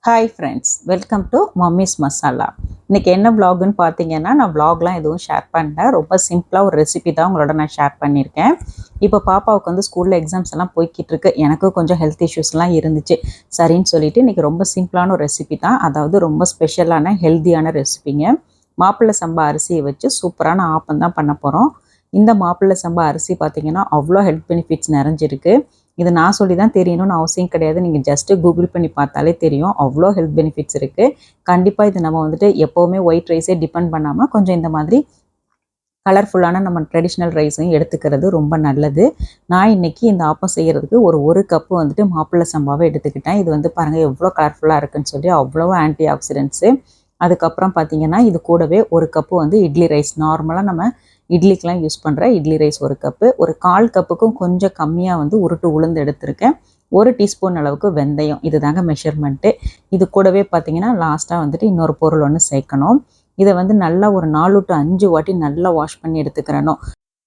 Hi friends, welcome to mummy's masala. இன்றைக்கி என்ன vlogன்னு பார்த்தீங்கன்னா, நான் vlogலாம் எதுவும் ஷேர் பண்ணல. ரொம்ப சிம்பிளாக ஒரு ரெசிபி தான் உங்களோட நான் ஷேர் பண்ணியிருக்கேன். இப்போ பாப்பாவுக்கு வந்து ஸ்கூலில் எக்ஸாம்ஸ் எல்லாம் போய்கிட்டு இருக்கு. எனக்கும் கொஞ்சம் ஹெல்த் இஷ்யூஸ்லாம் இருந்துச்சு. சரின்னு சொல்லிட்டு இன்றைக்கி ரொம்ப சிம்பிளான ஒரு ரெசிபி தான். அதாவது ரொம்ப ஸ்பெஷலான ஹெல்த்தியான ரெசிபிங்க. மாப்பிள்ளை சம்பா அரிசியை வச்சு சூப்பரான ஆப்பம் தான் பண்ண போகிறோம். இந்த மாப்பிள்ளை சம்பா அரிசி பார்த்தீங்கன்னா அவ்வளோ ஹெல்த் பெனிஃபிட்ஸ் நிறைஞ்சிருக்கு. இது நான் சொல்லி தான் தெரியணும்னு அவசியம் கிடையாது. நீங்கள் ஜஸ்ட்டு கூகுள் பண்ணி பார்த்தாலே தெரியும். அவ்வளோ ஹெல்த் பெனிஃபிட்ஸ் இருக்குது. கண்டிப்பாக இது நம்ம வந்துட்டு எப்போவுமே ஒயிட் ரைஸே டிபெண்ட் பண்ணாமல் கொஞ்சம் இந்த மாதிரி கலர்ஃபுல்லான நம்ம ட்ரெடிஷ்னல் ரைஸையும் எடுத்துக்கிறது ரொம்ப நல்லது. நான் இன்றைக்கி இந்த ஆப்பம் செய்கிறதுக்கு ஒரு கப்பு வந்துட்டு மாப்பிள்ளை சம்பாவை எடுத்துக்கிட்டேன். இது வந்து பாருங்கள் எவ்வளோ கலர்ஃபுல்லாக இருக்குன்னு சொல்லி அவ்வளோ ஆன்டி ஆக்சிடென்ட்ஸு. அதுக்கப்புறம் பார்த்தீங்கன்னா இது கூடவே ஒரு கப்பு வந்து இட்லி ரைஸ், நார்மலாக நம்ம இட்லிக்கெலாம் யூஸ் பண்ணுற இட்லி ரைஸ் ஒரு கப்பு, ஒரு 1/4 கப்புக்கும் கொஞ்சம் கம்மியாக வந்து உருட்டு உளுந்து எடுத்திருக்கேன். 1 டீஸ்பூன் அளவுக்கு வெந்தயம், இது தாங்க மெஷர்மெண்ட்டு. இது கூடவே பார்த்தீங்கன்னா லாஸ்ட்டாக வந்துட்டு இன்னொரு பொருள் ஒன்று சேர்க்கணும். இதை வந்து நல்லா ஒரு 4 to 5 வாட்டி நல்லா வாஷ் பண்ணி எடுத்துக்கிறணும்.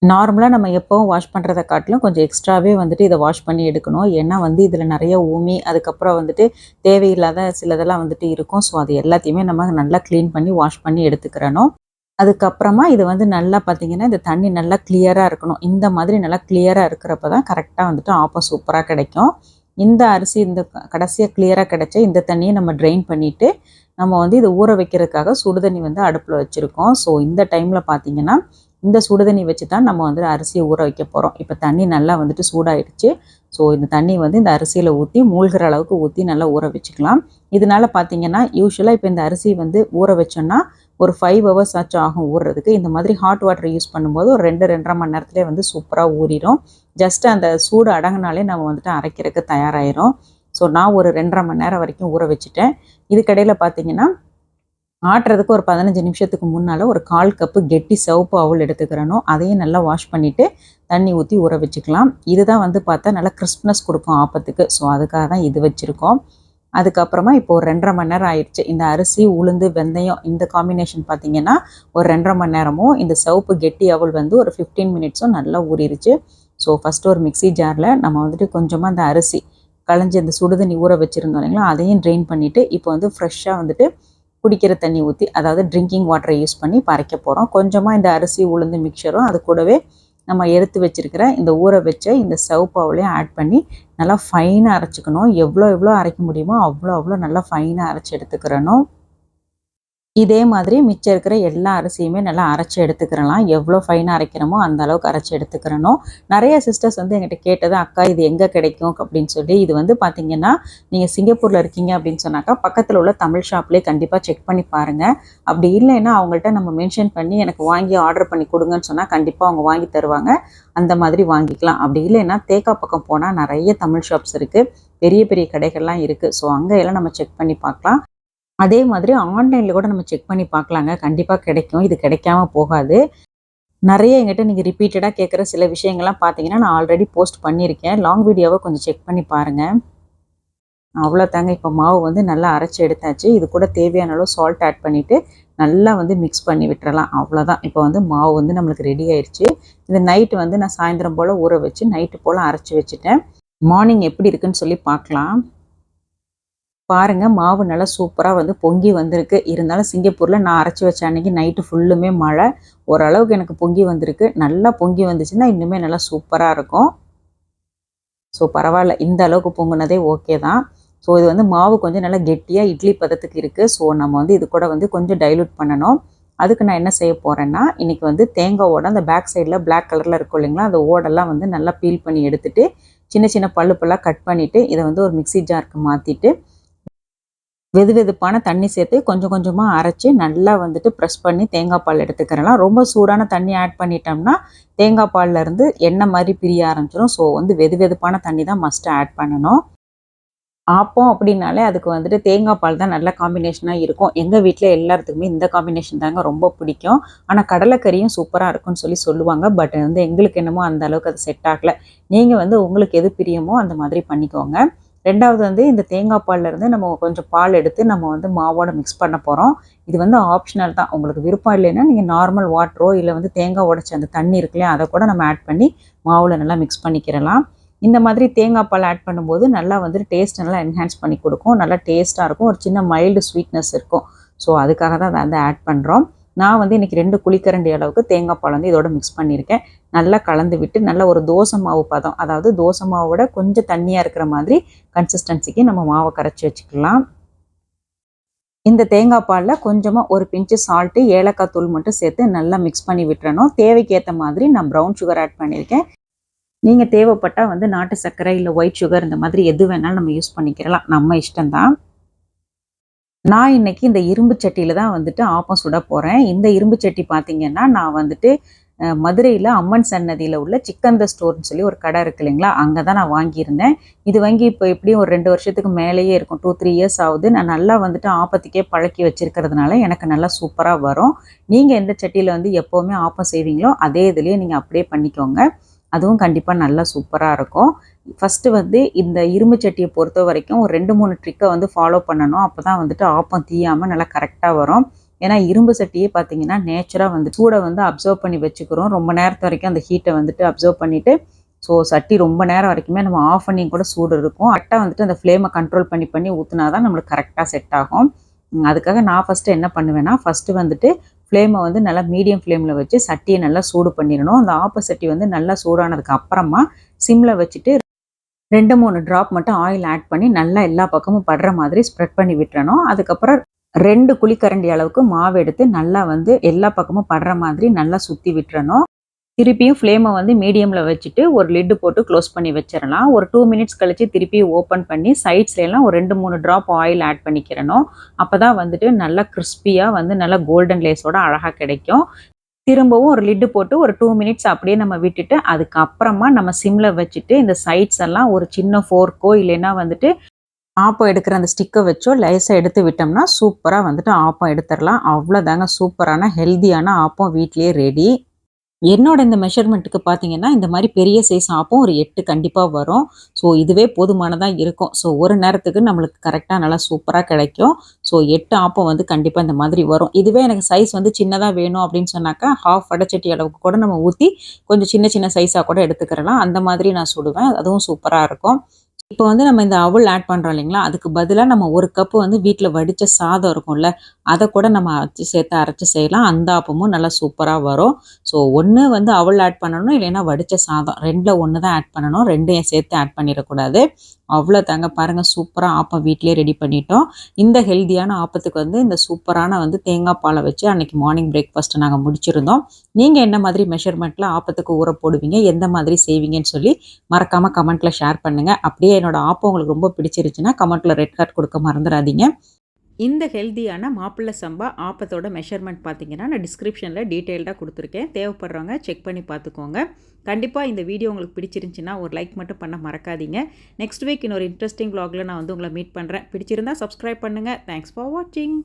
நார்மலாக நம்ம எப்போவும் வாஷ் பண்ணுறதை காட்டிலும் கொஞ்சம் எக்ஸ்ட்ராவே வந்துட்டு இதை வாஷ் பண்ணி எடுக்கணும். ஏன்னா வந்து இதில் நிறைய ஊமி, அதுக்கப்புறம் வந்துட்டு தேவையில்லாத சிலதெல்லாம் வந்துட்டு இருக்கும். ஸோ அது எல்லாத்தையுமே நம்ம நல்லா க்ளீன் பண்ணி வாஷ் பண்ணி எடுத்துக்கிறணும். அதுக்கப்புறமா இது வந்து நல்லா பார்த்தீங்கன்னா இந்த தண்ணி நல்லா கிளியராக இருக்கணும். இந்த மாதிரி நல்லா கிளியராக இருக்கிறப்ப தான் கரெக்டாக வந்துட்டு ஆப்பம் சூப்பராக கிடைக்கும். இந்த அரிசி இந்த கடைசியாக கிளியராக கிடைச்ச இந்த தண்ணியை நம்ம ட்ரெயின் பண்ணிவிட்டு நம்ம வந்து இதை ஊற வைக்கிறதுக்காக சுடுதண்ணி வந்து அடுப்பில் வச்சுருக்கோம். ஸோ இந்த டைமில் பார்த்தீங்கன்னா இந்த சுடுதண்ணி வச்சு தான் நம்ம வந்து அரிசியை ஊற வைக்க போகிறோம். இப்போ தண்ணி நல்லா வந்துட்டு சூடாயிடுச்சு. ஸோ இந்த தண்ணி வந்து இந்த அரிசியில் ஊற்றி மூழ்கிற அளவுக்கு ஊற்றி நல்லா ஊற வச்சுக்கலாம். இதனால் பார்த்தீங்கன்னா யூஸ்வலாக இப்போ இந்த அரிசி வந்து ஊற வச்சோன்னா ஒரு 5 hours ஆச்சும் ஆகும் ஊறுறதுக்கு. இந்த மாதிரி ஹாட் வாட்டர் யூஸ் பண்ணும்போது ஒரு 2-2.5 மணி நேரத்துலேயே வந்து சூப்பராக ஊறிடும். ஜஸ்ட்டு அந்த சூடு அடங்கினாலே நம்ம வந்துட்டு அரைக்கிறதுக்கு தயாராகிடும். ஸோ நான் ஒரு 2.5 மணி நேரம் வரைக்கும் ஊற வச்சுட்டேன். இதுக்கடையில் பார்த்தீங்கன்னா ஆட்டுறதுக்கு ஒரு 15 நிமிஷத்துக்கு முன்னால் ஒரு 1/4 கப்பு கெட்டி சிவப்பு அவுல் எடுத்துக்கிறணும். அதையும் நல்லா வாஷ் பண்ணிவிட்டு தண்ணி ஊற்றி ஊற வச்சுக்கலாம். இதுதான் வந்து பார்த்தா நல்லா கிறிஸ்ப்னஸ் கொடுக்கும் ஆப்பத்துக்கு. ஸோ அதுக்காக தான் இது வச்சுருக்கோம். அதுக்கப்புறமா இப்போ ஒரு 2.5 மணி நேரம் ஆயிடுச்சு. இந்த அரிசி, உளுந்து, வெந்தயம் இந்த காம்பினேஷன் பார்த்தீங்கன்னா ஒரு 2.5 மணி நேரமும், இந்த சிவப்பு கெட்டி அவல் வந்து ஒரு 15 மினிட்ஸும் நல்லா ஊறிடுச்சு. ஸோ ஃபஸ்ட்டு ஒரு மிக்ஸி ஜாரில் நம்ம வந்துட்டு கொஞ்சமாக அந்த அரிசி களைஞ்சி இந்த சுடுதண்ணி ஊற வச்சுருந்தோம் இல்லைங்களா, அதையும் ட்ரெயின் பண்ணிவிட்டு இப்போ வந்து ஃப்ரெஷ்ஷாக வந்துட்டு குடிக்கிற தண்ணி ஊற்றி, அதாவது ட்ரிங்கிங் வாட்டரை யூஸ் பண்ணி பறைக்க போகிறோம். கொஞ்சமாக இந்த அரிசி உளுந்து மிக்சரும் அது கூடவே நம்ம எடுத்து வச்சுருக்கிற இந்த ஊற வச்ச இந்த சிவப்பு அவலையும் ஆட் பண்ணி நல்லா ஃபைனாக அரைச்சிக்கணும். எவ்வளோ அரைக்க முடியுமோ அவ்வளோ நல்லா ஃபைனாக அரைச்சி எடுத்துக்கிறணும். இதே மாதிரி மிச்சம் இருக்கிற எல்லா அரிசியுமே நல்லா அரைச்சி எடுத்துக்கிறலாம். எவ்வளோ ஃபைனாக அரைக்கிறோமோ அந்த அளவுக்கு அரைச்சி எடுத்துக்கிறணும். நிறைய சிஸ்டர்ஸ் வந்து என்கிட்ட கேட்டது, அக்கா இது எங்கே கிடைக்கும் அப்படின்னு சொல்லி. இது வந்து பார்த்திங்கன்னா நீங்கள் சிங்கப்பூரில் இருக்கீங்க அப்படின்னு சொன்னாக்கா பக்கத்தில் உள்ள தமிழ் ஷாப்லேயே கண்டிப்பாக செக் பண்ணி பாருங்கள். அப்படி இல்லைன்னா அவங்கள்ட்ட நம்ம மென்ஷன் பண்ணி எனக்கு வாங்கி ஆர்டர் பண்ணி கொடுங்கன்னு சொன்னால் கண்டிப்பாக அவங்க வாங்கி தருவாங்க. அந்த மாதிரி வாங்கிக்கலாம். அப்படி இல்லைன்னா தேக்கா பக்கம் போனால் நிறைய தமிழ் ஷாப்ஸ் இருக்குது, பெரிய பெரிய கடைகள்லாம் இருக்குது. ஸோ அங்கே எல்லாம் நம்ம செக் பண்ணி பார்க்கலாம். அதே மாதிரி ஆன்லைனில் கூட நம்ம செக் பண்ணி பார்க்கலாங்க. கண்டிப்பாக கிடைக்கும். இது கிடைக்காம போகாது. நிறைய எங்கிட்ட நீங்கள் ரிப்பீட்டடாக கேட்குற சில விஷயங்கள்லாம் பார்த்தீங்கன்னா நான் ஆல்ரெடி போஸ்ட் பண்ணியிருக்கேன். லாங் வீடியோவை கொஞ்சம் செக் பண்ணி பாருங்கள். அவ்வளோதாங்க. இப்போ மாவு வந்து நல்லா அரைச்சி எடுத்தாச்சு. இது கூட தேவையான அளவு சால்ட் ஆட் பண்ணிவிட்டு நல்லா வந்து மிக்ஸ் பண்ணி விட்டுறலாம். அவ்வளோதான். இப்போ வந்து மாவு வந்து நம்மளுக்கு ரெடி ஆயிடுச்சு. இந்த நைட்டு வந்து நான் சாயந்தரம் போல் ஊற வச்சு நைட்டு போல் அரைச்சி வச்சுட்டேன். மார்னிங் எப்படி இருக்குன்னு சொல்லி பார்க்கலாம். பாருங்கள், மாவு நல்லா சூப்பராக வந்து பொங்கி வந்திருக்கு. இருந்தாலும் சிங்கப்பூரில் நான் அரைச்சி வச்ச அன்றைக்கி நைட்டு ஃபுல்லுமே மழை. ஓரளவுக்கு எனக்கு பொங்கி வந்திருக்கு. நல்லா பொங்கி வந்துச்சுன்னா இன்னுமே நல்லா சூப்பராக இருக்கும். ஸோ பரவாயில்ல, இந்த அளவுக்கு பொங்குனதே ஓகே தான். ஸோ இது வந்து மாவு கொஞ்சம் நல்லா கெட்டியாக இட்லி பதத்துக்கு இருக்குது. ஸோ நம்ம வந்து இது கூட வந்து கொஞ்சம் டைலூட் பண்ணணும். அதுக்கு நான் என்ன செய்ய போகிறேன்னா, இன்றைக்கி வந்து தேங்காவோட அந்த பேக் சைடில் பிளாக் கலரில் இருக்கும் இல்லைங்களா, அந்த ஓடெல்லாம் வந்து நல்லா பீல் பண்ணி எடுத்துகிட்டு சின்ன சின்ன பல்லுப்பெல்லாம் கட் பண்ணிவிட்டு இதை வந்து ஒரு மிக்ஸி ஜாருக்கு மாற்றிட்டு வெதுவெதுப்பான தண்ணி சேர்த்து கொஞ்சம் கொஞ்சமாக அரைச்சி நல்லா வந்துட்டு ப்ரெஸ் பண்ணி தேங்காய் பால் எடுத்துக்கிறலாம். ரொம்ப சூடான தண்ணி ஆட் பண்ணிட்டோம்னா தேங்காய் பால்லேருந்து எண்ணெய் மாதிரி பிரிய ஆரம்பிச்சிடும். ஸோ வந்து வெதுவெதுப்பான தண்ணி தான் மஸ்ட்டு ஆட் பண்ணணும். ஆப்பம் அப்படின்னாலே அதுக்கு வந்துட்டு தேங்காய் பால் தான் நல்ல காம்பினேஷனாக இருக்கும். எங்கள் வீட்டில் எல்லாத்துக்குமே இந்த காம்பினேஷன் தாங்க ரொம்ப பிடிக்கும். ஆனால் கடலைக்கறியும் சூப்பராக இருக்குன்னு சொல்லி சொல்லுவாங்க. பட் வந்து எங்களுக்கு என்னமோ அந்த அளவுக்கு அது செட் ஆகலை. நீங்கள் வந்து உங்களுக்கு எது பிரியமோ அந்த மாதிரி பண்ணிக்கோங்க. ரெண்டாவது வந்து இந்த தேங்காய் பால்லேருந்து நம்ம கொஞ்சம் பால் எடுத்து நம்ம வந்து மாவோட மிக்ஸ் பண்ண போகிறோம். இது வந்து ஆப்ஷனல் தான். உங்களுக்கு விருப்பம் இல்லைன்னா நீங்கள் நார்மல் வாட்டரோ இல்லை வந்து தேங்காய் உடைச்ச அந்த தண்ணி இருக்குல்லையா அதை கூட நம்ம ஆட் பண்ணி மாவில் நல்லா மிக்ஸ் பண்ணிக்கிறலாம். இந்த மாதிரி தேங்காய் பால் ஆட் பண்ணும்போது நல்லா வந்துட்டு டேஸ்ட் நல்லா என்ஹான்ஸ் பண்ணி கொடுக்கும். நல்லா டேஸ்ட்டாக இருக்கும். ஒரு சின்ன மைல்டு ஸ்வீட்னஸ் இருக்கும். ஸோ அதுக்காக தான் அதை வந்து ஆட் பண்ணுறோம். நான் வந்து இன்றைக்கி 2 குழிக்கரண்டி அளவுக்கு தேங்காய் பால் வந்து இதோட மிக்ஸ் பண்ணியிருக்கேன். நல்லா கலந்து விட்டு நல்ல ஒரு தோசை மாவு பதம், அதாவது தோசை மாவோட கொஞ்சம் தண்ணியாக இருக்கிற மாதிரி கன்சிஸ்டன்சிக்கு நம்ம மாவை கரைச்சி வச்சுக்கலாம். இந்த தேங்காய் பாலில் கொஞ்சமாக ஒரு பிஞ்சு சால்ட்டு, ஏலக்காய் தூள் மட்டும் சேர்த்து நல்லா மிக்ஸ் பண்ணி விட்டுறணும். தேவைக்கு ஏற்ற மாதிரி நான் ப்ரௌன் சுகர் ஆட் பண்ணியிருக்கேன். நீங்கள் தேவைப்பட்டால் வந்து நாட்டு சர்க்கரை இல்லை ஒயிட் சுகர் இந்த மாதிரி எது வேணாலும் நம்ம யூஸ் பண்ணிக்கிறலாம். நம்ம இஷ்டம்தான். நான் இன்றைக்கி இந்த இரும்பு சட்டியில் தான் வந்துட்டு ஆப்பம் சுட போகிறேன். இந்த இரும்பு சட்டி பார்த்திங்கன்னா நான் வந்துட்டு மதுரையில் அம்மன் சன்னதியில் உள்ள சிக்கந்த ஸ்டோர்னு சொல்லி ஒரு கடை இருக்குது இல்லைங்களா, அங்கே தான் நான் வாங்கியிருந்தேன். இது வாங்கி இப்போ எப்படியும் ஒரு 2 வருஷத்துக்கு மேலேயே இருக்கும். 2-3 இயர்ஸ் ஆகுது. நான் நல்லா வந்துட்டு ஆப்பத்துக்கே பழக்கி வச்சுருக்கிறதுனால எனக்கு நல்லா சூப்பராக வரும். நீங்கள் எந்த சட்டியில் வந்து எப்போவுமே ஆப்பம் செய்வீங்களோ அதே இதுலேயே நீங்கள் அப்படியே பண்ணிக்கோங்க. அதுவும் கண்டிப்பாக நல்லா சூப்பராக இருக்கும். ஃபஸ்ட்டு வந்து இந்த இரும்பு சட்டியை பொறுத்த வரைக்கும் ஒரு 2-3 ட்ரிக்கை வந்து ஃபாலோ பண்ணணும். அப்போ தான் வந்துட்டு ஆப்பம் தீயாமல் நல்லா கரெக்டாக வரும். ஏன்னா இரும்பு சட்டியே பார்த்தீங்கன்னா நேச்சராக வந்து சூடை வந்து அப்சர்வ் பண்ணி வச்சுக்கிறோம். ரொம்ப நேரத்து வரைக்கும் அந்த ஹீட்டை வந்துட்டு அப்சர்வ் பண்ணிவிட்டு ஸோ சட்டி ரொம்ப நேரம் வரைக்குமே நம்ம ஆஃப் பண்ணி கூட சூடு இருக்கும். கரெக்டாக வந்துட்டு அந்த ஃப்ளேமை கண்ட்ரோல் பண்ணி ஊற்றினா தான் நம்மளுக்கு கரெக்டாக செட் ஆகும். அதுக்காக நான் ஃபஸ்ட்டு என்ன பண்ணுவேன்னா, ஃபஸ்ட்டு வந்துட்டு ஃப்ளேமை வந்து நல்லா மீடியம் ஃப்ளேமில் வச்சு சட்டியை நல்லா சூடு பண்ணிடணும். அந்த ஆப்ப சட்டி வந்து நல்லா சூடானதுக்கு அப்புறமா சிம்மில் வச்சுட்டு 2-3 ட்ராப் மட்டும் ஆயில் ஆட் பண்ணி நல்லா எல்லா பக்கமும் படுற மாதிரி ஸ்ப்ரெட் பண்ணி விட்டுறணும். அதுக்கப்புறம் 2 குழிக்கரண்டி அளவுக்கு மாவு எடுத்து நல்லா வந்து எல்லா பக்கமும் படுற மாதிரி நல்லா சுற்றி விட்டுறணும். திருப்பியும் ஃப்ளேமை வந்து மீடியமில் வச்சுட்டு ஒரு லிட்டு போட்டு க்ளோஸ் பண்ணி வச்சிடலாம். ஒரு 2 மினிட்ஸ் கழித்து திருப்பியும் ஓப்பன் பண்ணி சைட்ஸ்லாம் ஒரு 2-3 ட்ராப் ஆயில் ஆட் பண்ணிக்கிறணும். அப்போ தான் வந்துட்டு நல்லா கிறிஸ்பியாக வந்து நல்லா கோல்டன் லேஸோட அழகாக கிடைக்கும். திரும்பவும் ஒரு லிட்டு போட்டு ஒரு 2 மினிட்ஸ் அப்படியே நம்ம விட்டுட்டு அதுக்கப்புறமா நம்ம சிம்மில் வச்சுட்டு இந்த சைட்ஸ் எல்லாம் ஒரு சின்ன ஃபோர்க்கோ இல்லைன்னா வந்துட்டு ஆப்பம் எடுக்கிற அந்த ஸ்டிக்கை வச்சோ லேசாக எடுத்து விட்டோம்னா சூப்பராக வந்துட்டு ஆப்பம் எடுத்துடலாம். அவ்வளோதாங்க, சூப்பரான ஹெல்த்தியான ஆப்பம் வீட்லேயே ரெடி. என்னோட இந்த மெஷர்மெண்ட்டுக்கு பார்த்தீங்கன்னா இந்த மாதிரி பெரிய சைஸ் ஆப்பம் ஒரு 8 கண்டிப்பாக வரும். ஸோ இதுவே போதுமானதாக இருக்கும். ஸோ ஒரு நேரத்துக்கு நம்மளுக்கு கரெக்டாக நல்லா சூப்பராக கிடைக்கும். ஸோ 8 ஆப்பம் வந்து கண்டிப்பாக இந்த மாதிரி வரும். இதுவே எனக்கு சைஸ் வந்து சின்னதாக வேணும் அப்படின்னு சொன்னாக்கா ஹாஃப் வடைச்சட்டி அளவுக்கு கூட நம்ம ஊற்றி கொஞ்சம் சின்ன சின்ன சைஸாக கூட எடுத்துக்கிறலாம். அந்த மாதிரி நான் சுடுவேன். அதுவும் சூப்பராக இருக்கும். இப்போ வந்து நம்ம இந்த அவல் ஆட் பண்ணுறோம் இல்லைங்களா, அதுக்கு பதிலாக நம்ம 1 கப்பு வந்து வீட்டில் வடித்த சாதம் இருக்கும்ல, அதை கூட நம்ம சேர்த்து அரைச்சி செய்யலாம். அந்த ஆப்பமும் நல்லா சூப்பராக வரும். ஸோ ஒன்று வந்து அவல் ஆட் பண்ணணும், இல்லைன்னா வடித்த சாதம் 2ல் 1 தான் ஆட் பண்ணணும். 2யும் சேர்த்து ஆட் பண்ணிடக்கூடாது. அவ்வளோ தாங்க, பாருங்கள் சூப்பராக ஆப்பம் வீட்டிலே ரெடி பண்ணிட்டோம். இந்த ஹெல்த்தியான ஆப்பத்துக்கு வந்து இந்த சூப்பரான வந்து தேங்காய் பாலை வச்சு அன்றைக்கி மார்னிங் பிரேக்ஃபாஸ்ட்டை நாங்கள் முடிச்சிருந்தோம். நீங்கள் என்ன மாதிரி மெஷர்மெண்ட்டில் ஆப்பத்துக்கு ஊற போடுவீங்க, எந்த மாதிரி செய்வீங்கன்னு சொல்லி மறக்காமல் கமெண்ட்டில் ஷேர் பண்ணுங்கள். அப்படியே என்னோடய ஆப்பம் உங்களுக்கு ரொம்ப பிடிச்சிருச்சுன்னா கமெண்ட்டில் ரெட் கார்ட் கொடுக்க மறந்துடாதீங்க. இந்த ஹெல்த்தியான மாப்பிள்ளை சம்பா ஆப்பத்தோட மெஷர்மெண்ட் பார்த்தீங்கன்னா நான் டிஸ்கிரிப்ஷனில் டீட்டெயில்டாக கொடுத்துருக்கேன். தேவைப்படுறவங்க செக் பண்ணி பார்த்துக்கோங்க. கண்டிப்பாக இந்த வீடியோ உங்களுக்கு பிடிச்சிருந்துச்சின்னா ஒரு லைக் மட்டும் பண்ண மறக்காதீங்க. நெக்ஸ்ட் வீக் இன்னொரு இன்ட்ரெஸ்டிங் vlogல நான் வந்து உங்களை மீட் பண்ணுறேன். பிடிச்சிருந்தா சப்ஸ்கிரைப் பண்ணுங்கள். தேங்க்ஸ் ஃபார் வாட்சிங்.